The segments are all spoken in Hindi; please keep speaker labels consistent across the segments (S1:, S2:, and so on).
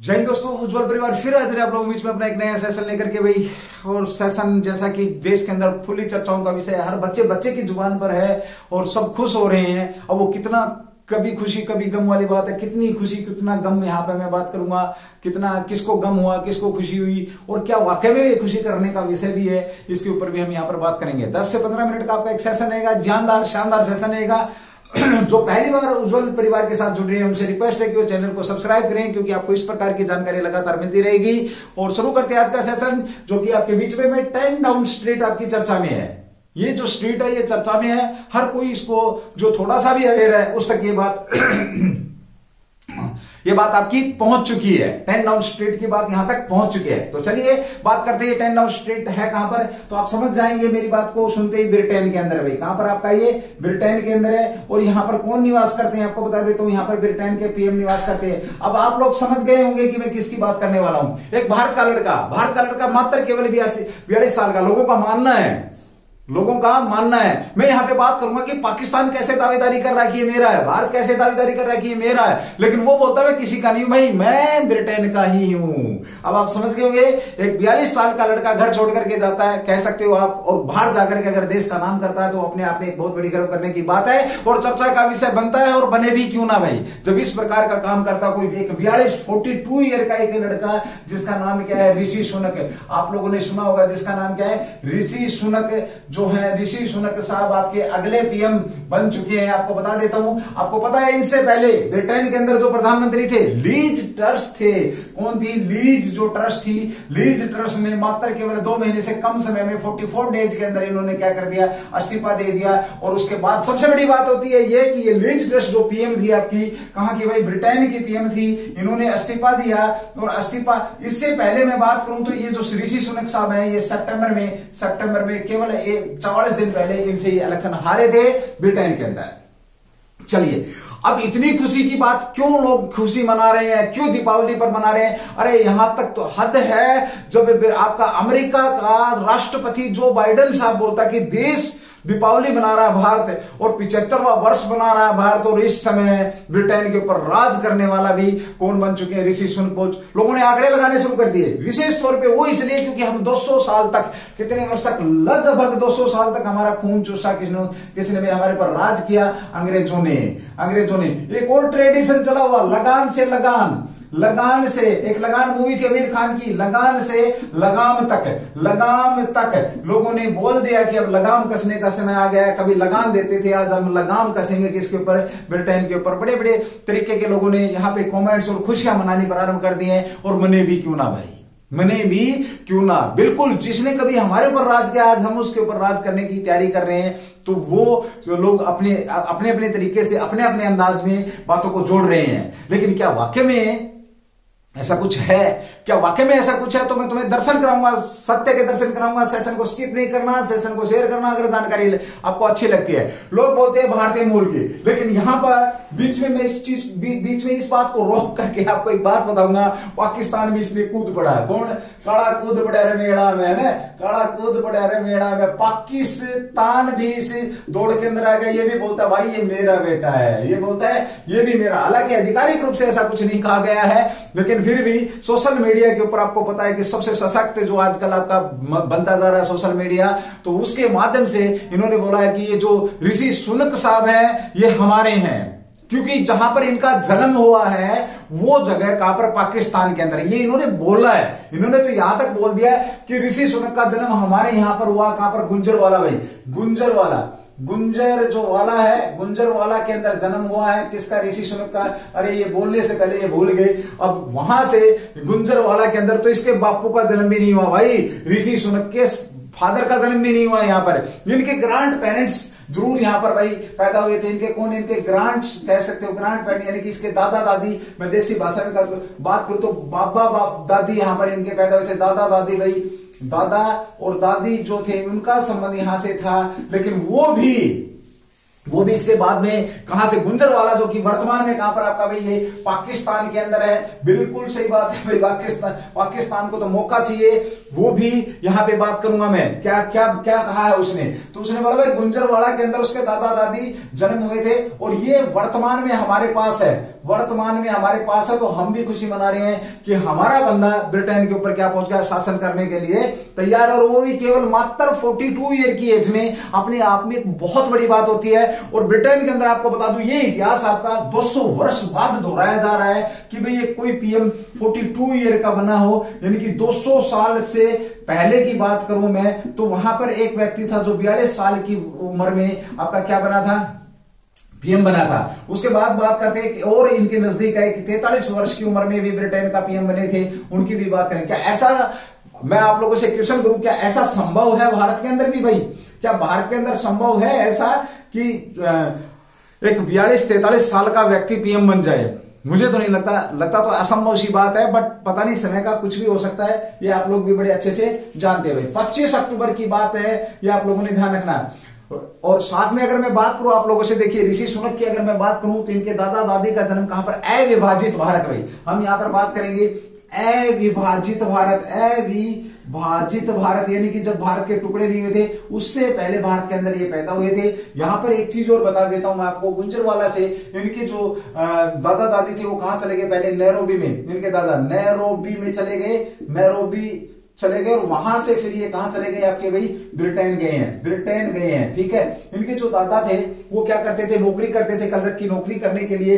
S1: जय हिंद दोस्तों, उज्जवल परिवार फिर हाजिर है आप लोगों बीच में अपना एक नया सेशन लेकर के भाई। और सेशन जैसा कि देश के अंदर फुली चर्चाओं का विषय है, हर बच्चे की जुबान पर है और सब खुश हो रहे हैं। अब वो कितना कभी खुशी कभी गम वाली बात है, कितनी खुशी कितना गम यहाँ पे मैं बात करूंगा, कितना किसको गम हुआ किसको खुशी हुई और क्या वाकई में खुशी करने का विषय भी है, इसके ऊपर भी हम यहाँ पर बात करेंगे। 10 से 15 मिनट का आपका एक सेशन रहेगा, जानदार शानदार सेशन रहेगा। जो पहली बार उज्जवल परिवार के साथ जुड़ रहे हैं उनसे रिक्वेस्ट है कि वो चैनल को सब्सक्राइब करें, क्योंकि आपको इस प्रकार की जानकारी लगातार मिलती रहेगी। और शुरू करते हैं आज का सेशन, जो कि आपके बीच में 10 डाउन स्ट्रीट आपकी चर्चा में है। ये जो स्ट्रीट है ये चर्चा में है, हर कोई इसको जो थोड़ा सा भी अवेयर है उस तक ये बात आपकी पहुंच चुकी है। 10 डाउन स्ट्रीट की बात यहां तक पहुंच चुकी है। तो चलिए बात करते हैं 10 डाउन स्ट्रीट है कहां पर, तो आप समझ जाएंगे मेरी बात को सुनते ही। ब्रिटेन के अंदर भाई, कहां पर आपका ये ब्रिटेन के अंदर है। और यहां पर कौन निवास करते हैं आपको बता देता हूं, यहां पर ब्रिटेन के पीएम निवास करते हैं। अब आप लोग समझ गए होंगे कि मैं किसकी बात करने वाला हूं। एक भारत का लड़का मात्र केवल 42 साल का, लोगों का मानना है। मैं यहां पे बात करूंगा कि पाकिस्तान कैसे दावेदारी कर रहा है कि ये मेरा है, भारत कैसे दावेदारी कर रहा है कि ये मेरा है, लेकिन वो बोलता है किसी का नहीं भाई, मैं ब्रिटेन का ही हूं। अब आप समझ गए होंगे, एक 42 साल का लड़का घर छोड़ करके जाता है, कह सकते हो आप, और बाहर जाकर के अगर देश का नाम करता है तो अपने आप में एक बहुत बड़ी गर्व करने की बात है और चर्चा का विषय बनता है। और बने भी क्यों ना भाई, जब इस प्रकार का काम करता कोई एक 42 ईयर का एक लड़का जिसका नाम क्या है, ऋषि सुनक। आप लोगों ने सुना होगा जिसका नाम क्या है, ऋषि सुनक जो है। ऋषि सुनक साहब आपके अगले पीएम बन चुके हैं। आपको बता देता हूं, आपको पता है इनसे पहले ब्रिटेन के अंदर जो प्रधानमंत्री थे लीज ट्रस थे। कौन थी? लीज जो ट्रस थी, लीज ट्रस ने मात्र केवल 2 महीने से कम समय में 44 डेज के अंदर इन्होंने क्या कर दिया, इस्तीफा दे दिया। और उसके बाद सबसे बड़ी बात होती है ये कि ये लीज ट्रस जो पीएम थी आपकी, कहां की भाई, ब्रिटेन की पीएम थी, इन्होंने इस्तीफा दिया। और इस्तीफा, इससे पहले मैं बात करूं तो ये जो ऋषि सुनक साहब है, ये सितंबर में केवल 44 दिन पहले इनसे इलेक्शन हारे थे ब्रिटेन के अंदर। चलिए, अब इतनी खुशी की बात क्यों लोग खुशी मना रहे हैं, क्यों दीपावली पर मना रहे हैं? अरे यहां तक तो हद है, जब आपका अमेरिका का राष्ट्रपति जो बाइडेन साहब बोलता कि देश दीपावली मना रहा है भारत और 75वां वर्ष बना रहा है भारत, और इस समय ब्रिटेन के ऊपर राज करने वाला भी कौन बन चुके हैं, ऋषि सुनक। लोगों ने आंकड़े लगाने शुरू कर दिए, विशेष तौर पे वो इसलिए क्योंकि हम 200 साल तक, कितने वर्ष तक, लगभग 200 साल तक हमारा खून चूसा किसने भी हमारे पर राज किया, अंग्रेजों ने। एक और ट्रेडिशन चला हुआ, लगान से एक लगान मूवी थी आमिर खान की, लगान से लगाम तक लोगों ने बोल दिया कि अब लगाम कसने का समय आ गया है। कभी लगान देते थे, आज हम लगाम कसेंगे किसके ऊपर, ब्रिटेन के ऊपर। बड़े बड़े तरीके के लोगों ने यहाँ पे कमेंट्स और खुशियां मनानी प्रारंभ कर दी हैं। और मने भी क्यों ना भाई, मने भी क्यों ना, बिल्कुल। जिसने कभी हमारे ऊपर राज किया, आज हम उसके ऊपर राज करने की तैयारी कर रहे हैं। तो वो जो लोग अपने तरीके से अपने अंदाज में बातों को जोड़ रहे हैं। लेकिन क्या वाकई में ऐसा कुछ है? क्या वाकई में ऐसा कुछ है? तो मैं तुम्हें दर्शन कराऊंगा, सत्य के दर्शन कराऊंगा। सेशन को स्किप नहीं करना, सेशन को शेयर करना अगर जानकारी आपको अच्छी लगती है। लोग बोलते हैं भारतीय मूल की, लेकिन यहां पर बीच में इस बात को रोक करके आपको एक बात बताऊंगा, पाकिस्तान भी इसमें कूद पड़ा है। कौन? काला कूद पड़ा रे मेड़ा में, है काला कूद पड़ा रे मेड़ा में। पाकिस्तान भी इस दौड़ के अंदर आ गया। ये भी बोलता है भाई ये मेरा बेटा है, ये बोलता है ये भी मेरा। हालांकि आधिकारिक रूप से ऐसा कुछ नहीं कहा गया है, लेकिन फिर भी सोशल मीडिया के ऊपर आपको पता है कि सबसे सशक्त जो आजकल आपका बनता जा रहा है सोशल मीडिया, तो उसके माध्यम से इन्होंने बोला है कि ये जो ऋषि सुनक साहब है ये हमारे हैं, क्योंकि जहां पर इनका जन्म हुआ है वो जगह कहां पर, पाकिस्तान के अंदर। ये इन्होंने बोला है, इन्होंने तो यहां तक बोल दिया कि ऋषि सुनक का जन्म हमारे यहां पर हुआ। कहां पर? गुंजरवाला भाई, गुंजर जो वाला है, गुंजरवाला के अंदर जन्म हुआ है किसका, ऋषि सुनक का। अरे ये बोलने से पहले ये भूल गए। अब वहां से गुंजरवाला के अंदर तो इसके बापू का जन्म भी नहीं हुआ भाई, ऋषि सुनक के फादर का जन्म भी नहीं हुआ यहाँ पर। इनके ग्रांड पेरेंट्स जरूर यहां पर भाई पैदा हुए थे। इनके ग्रांट कह सकते हो, ग्रांड पेरेंट यानी कि इसके दादा दादी, मैं देसी भाषा में बात करूं तो बाबा बाप दादी यहां पर इनके पैदा हुए थे। दादा दादी भाई, दादा और दादी जो थे उनका संबंध यहां से था। लेकिन वो भी वो भी इसके बाद में कहां से, गुंजरवाला, जो कि वर्तमान में कहां पर आपका भाई ये पाकिस्तान के अंदर है। बिल्कुल सही बात है भाई, पाकिस्तान को तो मौका चाहिए। वो भी यहां पे बात करूंगा मैं, क्या क्या क्या कहा है उसने, तो उसने बोला भाई गुंजरवाला के अंदर उसके दादा दादी जन्म हुए थे और ये वर्तमान में हमारे पास है, वर्तमान में हमारे पास है। तो हम भी खुशी मना रहे हैं कि हमारा बंदा ब्रिटेन के ऊपर क्या पहुंच गया, शासन करने के लिए तैयार, और वो भी केवल मात्र 42 ईयर की एज में। अपने आप में एक बहुत बड़ी बात होती है। और ब्रिटेन के अंदर आपको बता दूं, ये इतिहास आपका 200 वर्ष बाद दोहराया जा रहा है कि भाई ये कोई पीएम 42 ईयर का बना हो, यानी कि 200 साल से पहले की बात करूं मैं, तो वहां पर एक व्यक्ति था जो 42 साल की उम्र में आपका क्या बना था, पीएम बना था। उसके बाद बात करते हैं और इनके नजदीक है कि 43 वर्ष की उम्र में भी ब्रिटेन का पीएम बने थे, उनकी भी बात करें। क्या ऐसा, मैं आप लोगों से क्वेश्चन करूं, क्या ऐसा संभव है भारत के अंदर भी भाई, क्या भारत के अंदर संभव है ऐसा कि एक 42-43 साल का व्यक्ति पीएम बन जाए? मुझे तो नहीं लगता तो असंभव सी बात है, बट पता नहीं, समय का कुछ भी हो सकता है, ये आप लोग भी बड़े अच्छे से जानते हैं भाई। 25 अक्टूबर की बात है, ये आप लोगों ने ध्यान रखना। और साथ में अगर मैं बात करूं आप लोगों से, देखिए ऋषि सुनक की अगर मैं बात करूं तो इनके दादा दादी का जन्म कहां पर, अविभाजित भारत भाई। हम यहां पर बात करेंगे अविभाजित भारत, अविभाजित भारत, यानी कि जब भारत के टुकड़े नहीं हुए थे उससे पहले भारत के अंदर ये पैदा हुए थे। यहां पर एक चीज और बता देता हूं मैं आपको, गुंजरवाला से इनके जो दादा दादी थे वो कहां चले गए, पहले नैरोबी में, इनके दादा नैरोबी में चले गए, नैरोबी चले गए, और वहां से फिर ये कहां चले गए आपके भाई, ब्रिटेन गए हैं, ब्रिटेन गए हैं, ठीक है। इनके जो दादा थे वो क्या करते थे, नौकरी करते थे, कलरक की नौकरी करने के लिए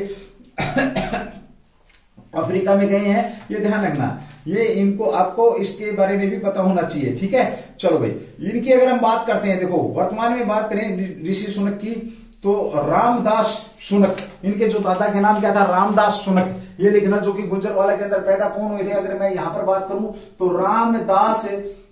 S1: अफ्रीका में गए हैं, ये ध्यान रखना, ये इनको आपको इसके बारे में भी पता होना चाहिए, ठीक है। चलो भाई, इनकी अगर हम बात करते हैं, देखो वर्तमान में बात करें ऋषि सुनक की, तो रामदास सुनक, इनके जो दादा के नाम क्या था, रामदास सुनक, ये लिखना, जो कि गुंजरवाला के अंदर पैदा कौन हुए थे, अगर मैं यहां पर बात करूं तो रामदास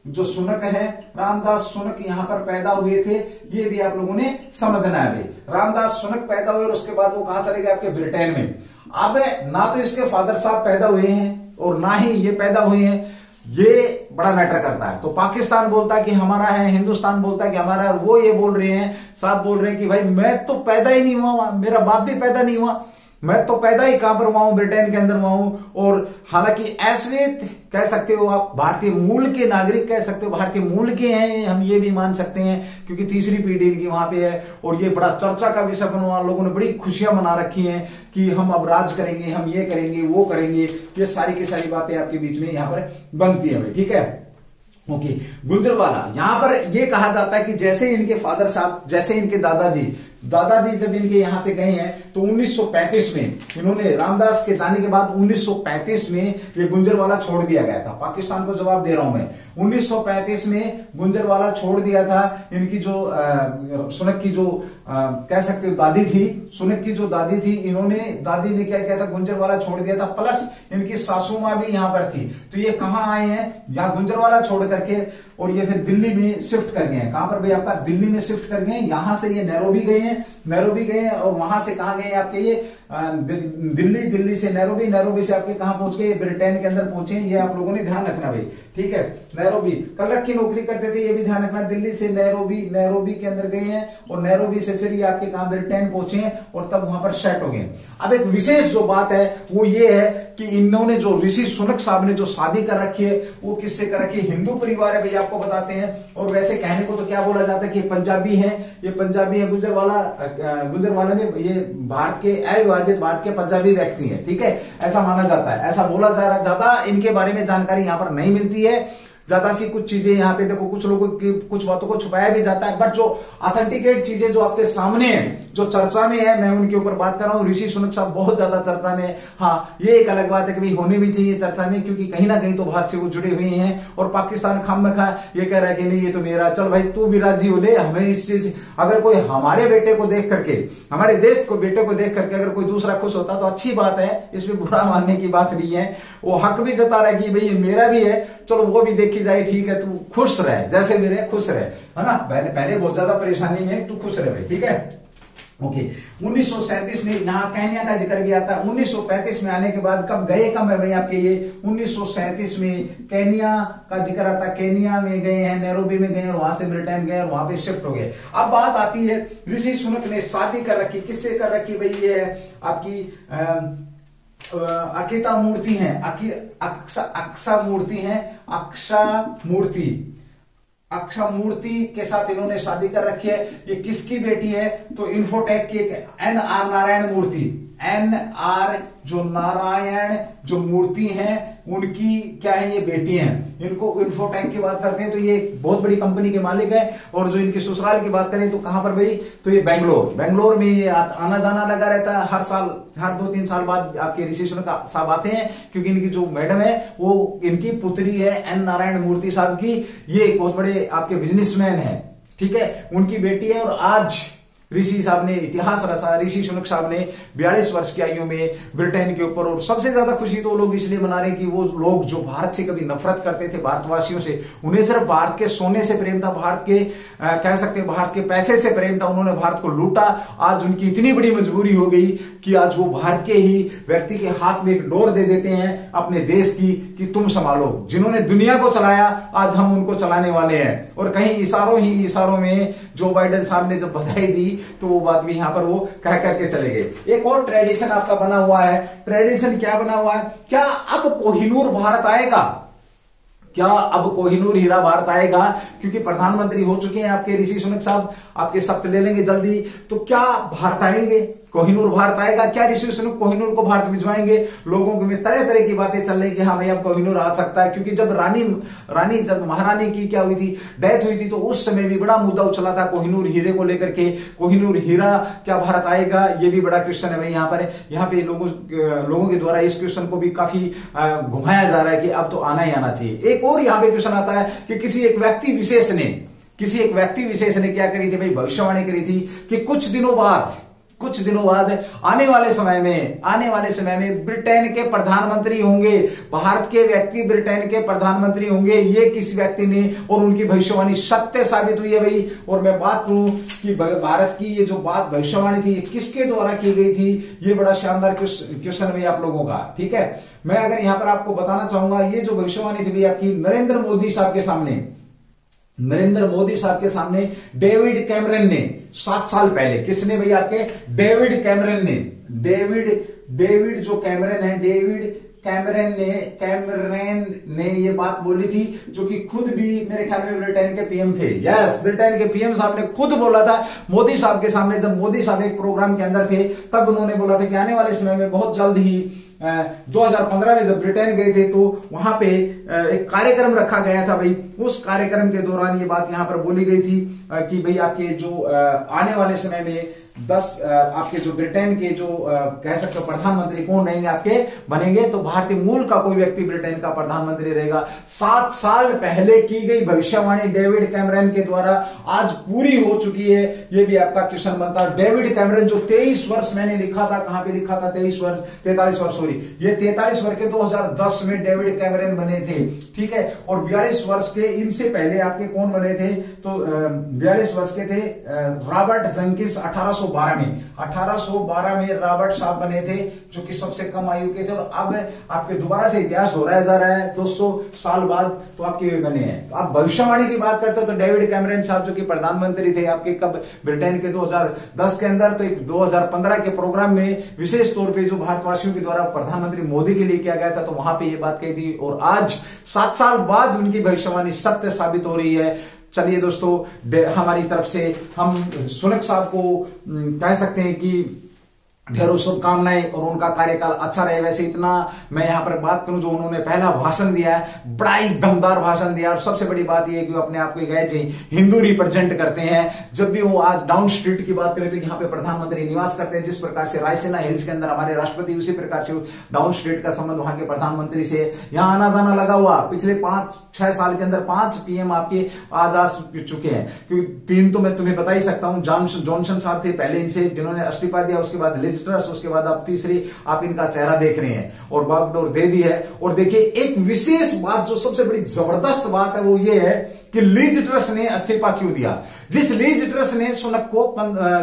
S1: जो सुनक है, रामदास सुनक यहां पर पैदा हुए थे, ये भी आप लोगों ने समझना है भाई। रामदास सुनक पैदा हुए और उसके बाद वो कहां चले गए, आपके ब्रिटेन में। अब ना तो इसके फादर साहब पैदा हुए हैं और ना ही ये पैदा हुए हैं, ये बड़ा मैटर करता है। तो पाकिस्तान बोलता है कि हमारा है, हिंदुस्तान बोलता है कि हमारा है, वो ये बोल रहे हैं, साहब बोल रहे हैं कि भाई मैं तो पैदा ही नहीं हुआ, मेरा बाप भी पैदा नहीं हुआ, मैं तो पैदा ही कहां पर हुआ हूं, ब्रिटेन के अंदर हुआ हूं। और हालांकि ऐसे कह सकते हो आप, भारतीय मूल के नागरिक कह सकते हो, भारतीय मूल के हैं, हम ये भी मान सकते हैं, क्योंकि तीसरी पीढ़ी की वहां पे है। और ये बड़ा चर्चा का विषय बना, लोगों ने बड़ी खुशियां मना रखी हैं कि हम अब राज करेंगे, हम ये करेंगे, वो करेंगे, ये सारी की सारी बातें आपके बीच में यहां पर बनती है भाई, ठीक है। ओके, गुंजरवाला, यहां पर ये कहा जाता है कि जैसे इनके फादर साहब, जैसे इनके दादाजी जब इनके यहां से गए हैं तो 1935 में इन्होंने, रामदास के जाने के बाद 1935 में ये गुंजरवाला छोड़ दिया गया था। पाकिस्तान को जवाब दे रहा हूं मैं, 1935 में गुंजरवाला छोड़ दिया था। इनकी जो सुनक की जो कह सकते हो दादी थी, सुनक की जो दादी थी, दादी ने क्या किया था, गुंजरवाला छोड़ दिया था, प्लस इनकी सासू मां भी यहां पर थी। तो ये कहां आए हैं, यहां गुंजरवाला छोड़ करके, और ये फिर दिल्ली में शिफ्ट कर गए हैं। कहां पर भाई आपका, दिल्ली में शिफ्ट कर गए हैं। यहां से ये नैरोबी गए हैं, और वहां से कहां गए आपके ये दिल्ली से नैरोबी से आपके कहां पहुंच गए, ब्रिटेन के अंदर पहुंचे। ये आप लोगों ने ध्यान रखना भाई, ठीक है। नैरोबी, कलरक की नौकरी करते थे, ये भी ध्यान रखना। दिल्ली से नैरोबी के अंदर गए हैं, और नैरोबी से फिर ये आपके कहां, ब्रिटेन पहुंचे, और तब वहां पर सेट हो गए। अब एक विशेष जो बात है वो ये है कि इन्होंने, जो ऋषि सुनक साहब ने जो शादी कर रखी है, वो किससे कर रखी है, हिंदू परिवार है भाई, आपको बताते हैं। और वैसे कहने को तो क्या बोला जाता है कि पंजाबी है, ये पंजाबी है। गुंजरवाला में ये भारत के अविभाजित भारत के पंजाबी व्यक्ति हैं, ठीक है, ऐसा माना जाता है, ऐसा बोला जा रहा है। ज्यादा इनके बारे में जानकारी यहां पर नहीं मिलती है, ज्यादा सी कुछ चीजें यहाँ पे देखो, कुछ लोगों की कुछ बातों को छुपाया भी जाता है, बट जो ऑथेंटिकेट चीजें जो आपके सामने है, जो चर्चा में है, मैं उनके ऊपर बात कर रहा हूँ। ऋषि सुनक साहब बहुत ज्यादा चर्चा में है। हाँ, ये एक अलग बात है कि भाई होने भी चाहिए चर्चा में, क्योंकि कहीं ना कहीं तो भारत से वो जुड़े हुए हैं। और पाकिस्तान खामखा ये कह रहा है कि नहीं ये तो मेरा, चल भाई तू भी राजी हो ले, हमें इस चीज, अगर कोई हमारे बेटे को देख करके, हमारे देश को बेटे को देख करके अगर कोई दूसरा खुश होता तो अच्छी बात है, इसमें बुरा मानने की बात नहीं है। वो हक भी जता रहा है कि भाई ये मेरा भी है, चलो वो भी देखी जाए, ठीक है, तू खुश रहे, जैसे मेरे खुश रहे, है ना। पहले बहुत ज्यादा परेशानी में, तू खुश रहे भाई, ठीक है। ओके 1937 में यहाँ केन्या का जिक्र भी आता है। 1935 में आने के बाद कब गए, कब है भाई आपके ये 1937 में केन्या का जिक्र आता है। केन्या में गए हैं, नैरोबी में गए और वहां से ब्रिटेन गए और वहां पे शिफ्ट हो गए। अब बात आती है ऋषि सुनक ने शादी कर रखी, किससे कर रखी भाई, ये है आपकी अकिता मूर्ति है, अक्सा मूर्ति है, अक्षा मूर्ति के साथ इन्होंने शादी कर रखी है। ये किसकी बेटी है, तो इन्फोटेक की NR नारायण मूर्ति, NR जो नारायण जो मूर्ति हैं उनकी क्या है, ये बेटी हैं। इनको इन्फोटेक की बात करते हैं तो ये बहुत बड़ी कंपनी के मालिक है। और जो इनकी ससुराल की बात करें तो कहां पर भाई, तो ये बेंगलोर में ये आना जाना लगा रहता है। हर साल, हर 2-3 साल बाद आपके ऋषि सुनक साहब आते हैं, क्योंकि इनकी जो मैडम है वो इनकी पुत्री है N नारायण मूर्ति साहब की। ये एक बहुत बड़े आपके बिजनेसमैन है, ठीक है, उनकी बेटी है। और आज ऋषि साहब ने इतिहास रचा, ऋषि सुनक साहब ने 42 वर्ष की आयु में ब्रिटेन के ऊपर। और सबसे ज्यादा खुशी तो लोग इसलिए मना रहे हैं कि वो लोग जो भारत से कभी नफरत करते थे, भारतवासियों से, उन्हें सिर्फ भारत के सोने से प्रेम था, भारत के कह सकते हैं भारत के पैसे से प्रेम था, उन्होंने भारत को लूटा। आज उनकी इतनी बड़ी मजबूरी हो गई कि आज वो भारत के ही व्यक्ति के हाथ में एक डोर दे देते हैं अपने देश की कि तुम संभालो। जिन्होंने दुनिया को चलाया आज हम उनको चलाने वाले हैं। और कहीं इशारों में जो बाइडेन साहब ने जब बधाई दी तो वो बात भी यहां पर वो कह करके चले गए। एक और ट्रेडिशन आपका बना हुआ है। ट्रेडिशन क्या बना हुआ है, क्या अब कोहिनूर भारत आएगा, क्या अब कोहिनूर हीरा भारत आएगा, क्योंकि प्रधानमंत्री हो चुके हैं आपके ऋषि सुनक साहब, आपके शपथ ले लेंगे जल्दी। तो क्या भारत आएंगे, कोहिनूर भारत आएगा, क्या ऋषि सुनक कोहिनूर को भारत भिजवाएंगे। लोगों में तरह तरह की बातें चल रही कि हाँ भाई अब कोहिनूर आ सकता है, क्योंकि जब जब महारानी की क्या हुई थी, डेथ हुई थी, तो उस समय भी बड़ा मुद्दा उछला था कोहिनूर हीरे को लेकर के। कोहिनूर हीरा क्या भारत आएगा, ये भी बड़ा क्वेश्चन है भाई। यहाँ पे लोगों के द्वारा इस क्वेश्चन को भी काफी घुमाया जा रहा है कि अब तो आना ही आना चाहिए। एक और यहाँ पे क्वेश्चन आता है कि किसी एक व्यक्ति विशेष ने क्या करी थी भाई, भविष्यवाणी करी थी कि कुछ दिनों बाद आने वाले समय में ब्रिटेन के प्रधानमंत्री होंगे, भारत के व्यक्ति ब्रिटेन के प्रधानमंत्री होंगे। ये किसी व्यक्ति ने, और उनकी भविष्यवाणी सत्य साबित हुई है भाई। और मैं बात करूं कि भारत की ये जो बात भविष्यवाणी थी किसके द्वारा की गई थी, ये बड़ा शानदार क्वेश्चन है आप लोगों का, ठीक है। मैं अगर यहां पर आपको बताना चाहूंगा, ये जो भविष्यवाणी थी भाई आपकी नरेंद्र मोदी साहब के सामने डेविड कैमरन ने 7 साल पहले, किसने भाई आपके, डेविड कैमरन ने ये बात बोली थी, जो कि खुद भी मेरे ख्याल में ब्रिटेन के पीएम थे। यस, ब्रिटेन के पीएम साहब ने खुद बोला था मोदी साहब के सामने, जब मोदी साहब एक प्रोग्राम के अंदर थे, तब उन्होंने बोला था कि आने वाले समय में बहुत जल्द ही 2015 में जब ब्रिटेन गए थे तो वहां पे एक कार्यक्रम रखा गया था भाई। उस कार्यक्रम के दौरान ये बात यहां पर बोली गई थी कि भाई आपके जो आने वाले समय में 10 आपके जो ब्रिटेन के जो कह सकते हो प्रधानमंत्री कौन रहेंगे आपके बनेंगे, तो भारतीय मूल का कोई व्यक्ति ब्रिटेन का प्रधानमंत्री रहेगा। 7 साल पहले की गई भविष्यवाणी डेविड कैमरन के द्वारा आज पूरी हो चुकी है। ये भी आपका क्वेश्चन बनता है। डेविड कैमरन जो 23 वर्ष मैंने लिखा था, कहां पे लिखा था, 43 वर्ष सॉरी, ये 43 वर्ष के 2010 में डेविड कैमरन बने थे, ठीक है। और 42 वर्ष के इनसे पहले आपके कौन बने थे, तो 42 वर्ष के थे रॉबर्ट जेंकिंस 1812 में रॉबर्ट साहब बने थे, जो कि सबसे कम आयु के थे। और अब आपके दोबारा से इतिहास दोहराया जा रहा है 200 साल बाद, तो आपके बने हैं। तो आप भविष्यवाणी की बात करते हो तो डेविड कैमरन साहब जो कि प्रधानमंत्री थे आपके कब, ब्रिटेन के 2010 के अंदर, तो 2015 के प्रोग्राम में विशेष तौर पे जो भारतवासियों के द्वारा प्रधानमंत्री मोदी के लिए किया गया था, तो वहां पे ये बात कही थी। और आज 7 साल बाद उनकी भविष्यवाणी सत्य साबित हो रही है। चलिए दोस्तों, हमारी तरफ से हम सुनक साहब को कह सकते हैं कि ढेरों शुभकामनाएं और उनका कार्यकाल अच्छा रहे। वैसे इतना मैं यहां पर बात करूं, जो उन्होंने पहला भाषण दिया है, बड़ा ही दमदार भाषण दिया। और सबसे बड़ी बात यह है कि वो अपने आप को गए हिंदू रिप्रेजेंट करते हैं। जब भी वो आज डाउन स्ट्रीट की बात करें तो यहाँ पे प्रधानमंत्री निवास करते हैं। जिस प्रकार से रायसेना हिल्स के अंदर हमारे राष्ट्रपति, उसी प्रकार से डाउन स्ट्रीट का संबंध वहां के प्रधानमंत्री से यहाँ आना जाना लगा हुआ। पिछले 5-6 साल के अंदर 5 पीएम आपके आज आ चुके हैं, क्योंकि 3 तो मैं तुम्हें बता ही सकता हूं। जॉनसन साहब थे पहले इनसे, जिन्होंने इस्तीफा दिया, उसके बाद लिज ट्रस, उसके बाद अब तीसरी आप इनका चेहरा देख रहे हैं और बागडोर दे दी है। और देखिए एक विशेष बात जो सबसे बड़ी जबरदस्त बात है वो ये है कि लीज ट्रस ने इस्तीफा क्यों दिया। जिस लीज ट्रस ने सुनक को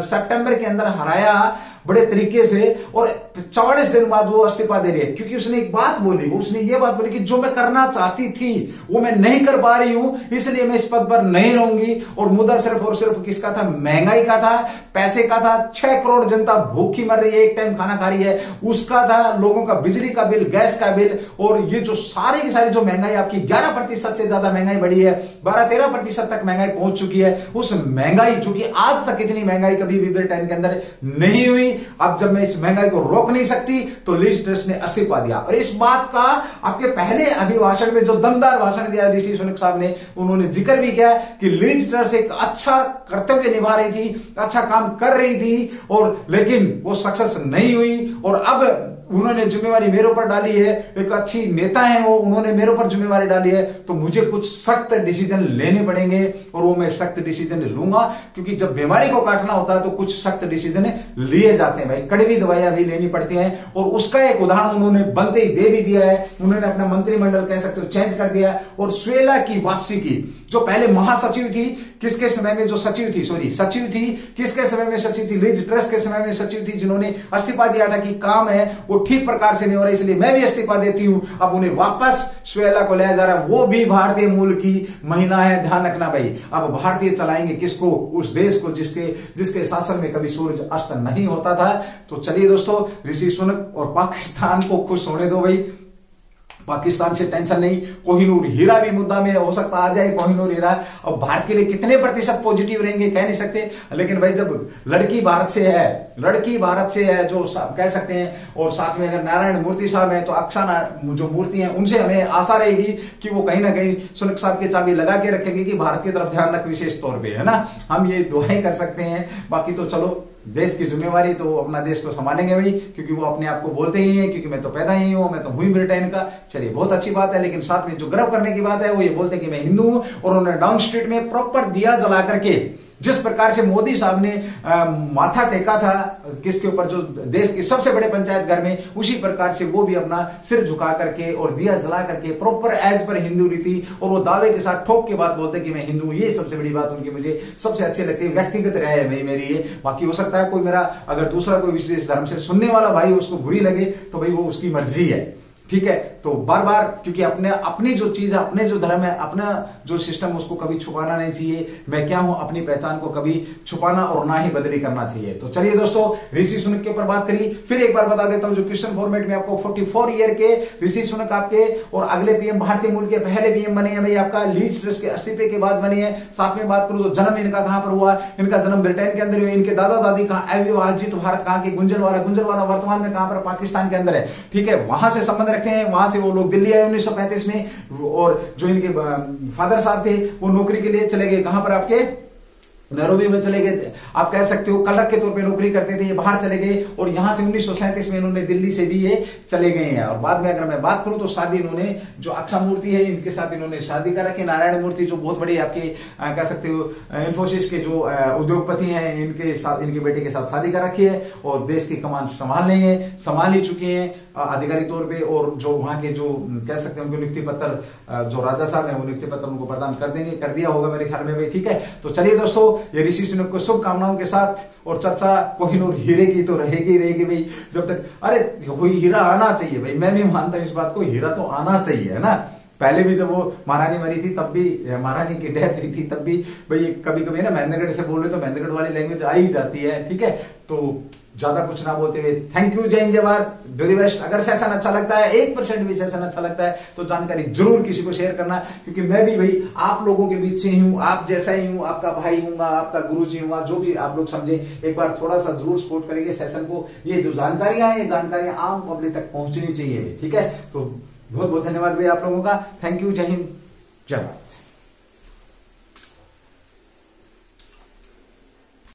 S1: सितंबर के अंदर हराया बड़े तरीके से, और 44 दिन बाद वो इस्तीफा दे रही है, क्योंकि उसने एक बात बोली, उसने ये बात बोली कि जो मैं करना चाहती थी वो मैं नहीं कर पा रही हूं, इसलिए मैं इस पद पर नहीं रहूंगी। और मुद्दा सिर्फ और सिर्फ किसका था? महंगाई का था, पैसे का था। 6 करोड़ जनता भूखी मर रही है, एक टाइम खाना खा रही है, उसका था। लोगों का बिजली का बिल, गैस का बिल, और ये जो सारी की सारी जो महंगाई आपकी 11% से ज्यादा महंगाई बढ़ी है, 12-13% तक महंगाई पहुंच चुकी है। उस महंगाई, चूंकि आज तक इतनी महंगाई कभी भी ब्रिटेन के अंदर नहीं हुई, अब जब मैं इस महंगाई को रोक नहीं सकती तो लीज ट्रस ने इस्तीफा दिया। और इस बात का आपके पहले अभिभाषण में जो दमदार भाषण दिया ऋषि सुनक साहब ने, उन्होंने जिक्र भी किया कि लीज ट्रस एक अच्छा कर्तव्य निभा रही थी, अच्छा काम कर रही थी, और लेकिन वो सक्सेस नहीं हुई। और अब उन्होंने जिम्मेवारी मेरे ऊपर डाली है, एक अच्छी नेता है वो, उन्होंने मेरे ऊपर जिम्मेवारी डाली है, तो मुझे कुछ सख्त डिसीजन लेने पड़ेंगे, और वो मैं सख्त डिसीजन लूंगा। क्योंकि जब बीमारी को काटना होता है तो कुछ सख्त डिसीजन लिए जाते हैं भाई, कड़वी दवाइयां भी लेनी पड़ती हैं। और उसका एक उदाहरण उन्होंने बनते ही दे भी दिया है। उन्होंने अपना मंत्रिमंडल कह सकते हो चेंज कर दिया, और सुएला की वापसी की, जो पहले महासचिव थी, किसके समय में जो सचिव थी, सचिव थी, किसके समय में सचिव थी? लीज ट्रस के समय में सचिव थी, जिन्होंने इस्तीफा दिया था कि काम है वो ठीक प्रकार से नहीं हो रहा, इसलिए मैं भी इस्तीफा देती हूं। अब उन्हें वापस सुएला को लाया जा रहा है। वो भी भारतीय मूल की महिला है, ध्यान रखना भाई। अब भारतीय चलाएंगे किसको? उस देश को जिसके शासन में कभी सूरज अस्त नहीं होता था। तो चलिए दोस्तों, ऋषि सुनक और पाकिस्तान को खुश होने दो भाई, पाकिस्तान से टेंशन नहीं। कोहिनूर हीरा भी मुद्दा में हो सकता आ जाए, कोहिनूर हीरा। अब भारत के लिए कितने प्रतिशत पॉजिटिव रहेंगे कह नहीं सकते, लेकिन भाई जब लड़की भारत से है जो कह सकते हैं, और साथ में अगर नारायण मूर्ति साहब है तो अक्षाना जो मूर्ति है उनसे हमें आशा रहेगी कि वो कहीं ना कहीं सुनक साहब की चाबी लगा के रखेंगे कि भारत की तरफ ध्यान रख, विशेष तौर पर, है ना। हम ये दुआएं कर सकते हैं। बाकी तो चलो, देश की जिम्मेवारी तो अपना देश को संभालेंगे भाई, क्योंकि वो अपने आप को बोलते ही हैं क्योंकि मैं तो पैदा ही हूं, मैं तो हुई ब्रिटेन का। चलिए, बहुत अच्छी बात है। लेकिन साथ में जो गर्व करने की बात है वो ये बोलते हैं कि मैं हिंदू हूं। और उन्होंने डाउन स्ट्रीट में प्रॉपर दिया जला करके, जिस प्रकार से मोदी साहब ने माथा टेका था किसके ऊपर, जो देश के सबसे बड़े पंचायत घर में, उसी प्रकार से वो भी अपना सिर झुका करके और दिया जला करके प्रॉपर एज पर हिंदू रीति, और वो दावे के साथ ठोक के बात बोलते कि मैं हिंदू हूं। ये सबसे बड़ी बात उनकी मुझे सबसे अच्छी लगती है, व्यक्तिगत राय है भाई मेरी ये। बाकी हो सकता है कोई मेरा अगर दूसरा कोई विशेष धर्म से सुनने वाला भाई उसको बुरी लगे तो भाई वो उसकी मर्जी है, ठीक है। तो बार बार, क्योंकि अपनी जो चीज है, अपने जो धर्म है, अपना जो सिस्टम, उसको कभी छुपाना नहीं चाहिए। मैं क्या हूं, अपनी पहचान को कभी छुपाना और ना ही बदली करना चाहिए। तो चलिए दोस्तों, ऋषि सुनक के ऊपर बात करी। फिर एक बार बता देता हूं, जो क्वेश्चन फॉर्मेट में आपको 44 ईयर के ऋषि सुनक आपके और अगले पीएम, भारतीय मूल के पहले पीएम बने हैं भाई, आपका लीज ट्रस के इस्तीफे के बाद बने हैं। साथ में बात करूं तो जन्म इनका कहां पर हुआ, इनका जन्म ब्रिटेन के अंदर हुआ। इनके दादा दादी कहां, अविभाजित भारत कहां के, गुंजरवाड़ा वर्तमान में कहां पर, पाकिस्तान के अंदर है, ठीक है। वहां से संबंध रखते हैं, वहां से वो लोग दिल्ली आए 1935 में, और जो इनके फादर साहब थे वो नौकरी के लिए चले गए कहां पर, आपके नैरोबी में चले गए। आप कह सकते हो क्लर्क के तौर पे नौकरी करते थे, ये बाहर चले गए, और यहां से 1937 में इन्होंने दिल्ली से भी ये चले गए हैं। और बाद में अगर मैं बात करूं तो शादी इन्होंने, जो अक्षा मूर्ति है इनके साथ इन्होंने शादी कर रखी। नारायण मूर्ति जो बहुत बड़ी आपके कह सकते हो इंफोसिस के जो उद्योगपति हैं, इनके साथ, इनके बेटे के साथ शादी कर रखी है, और देश की कमान संभाल ही चुके हैं आधिकारिक तौर पर। और जो वहां के जो कह सकते हैं उनको नियुक्ति पत्र, जो राजा साहब है वो नियुक्ति पत्र उनको प्रदान कर देंगे, कर दिया होगा मेरे ख्याल में भाई, ठीक है। तो चलिए दोस्तों, ये ऋषि सुनक को शुभकामनाओं के साथ, और चर्चा कोहिनूर हीरे की तो रहेगी भाई जब तक, अरे कोई हीरा आना चाहिए भाई, मैं भी मानता हूं इस बात को, हीरा तो आना चाहिए, है ना। पहले भी जब वो महारानी मरी थी तब भी, महारानी की डेथ हुई थी तब भी भाई, कभी कभी ना महेंद्रगढ़ से बोल रहे तो महेंद्रगढ़ वाली लैंग्वेज आ ही जाती है, ठीक है। तो ज्यादा कुछ ना बोलते हुए थैंक यू, जय हिंद, जय भारत, डू द बेस्ट। अगर सेशन अच्छा लगता है, 1% भी सेशन अच्छा लगता है तो जानकारी जरूर किसी को शेयर करना, क्योंकि मैं भी भाई आप लोगों के बीच से ही हूं, आप जैसा ही हूं, आपका भाई हूंगा, आपका गुरुजी हूंगा, जो भी आप लोग समझे, एक बार थोड़ा सा जरूर सपोर्ट करेंगे सेशन को। ये जो जानकारियां हैं, ये जानकारियां आम पब्लिक तक पहुंचनी चाहिए, ठीक है। तो बहुत बहुत धन्यवाद भाई आप लोगों का, थैंक यू, जय हिंद, जय भारत।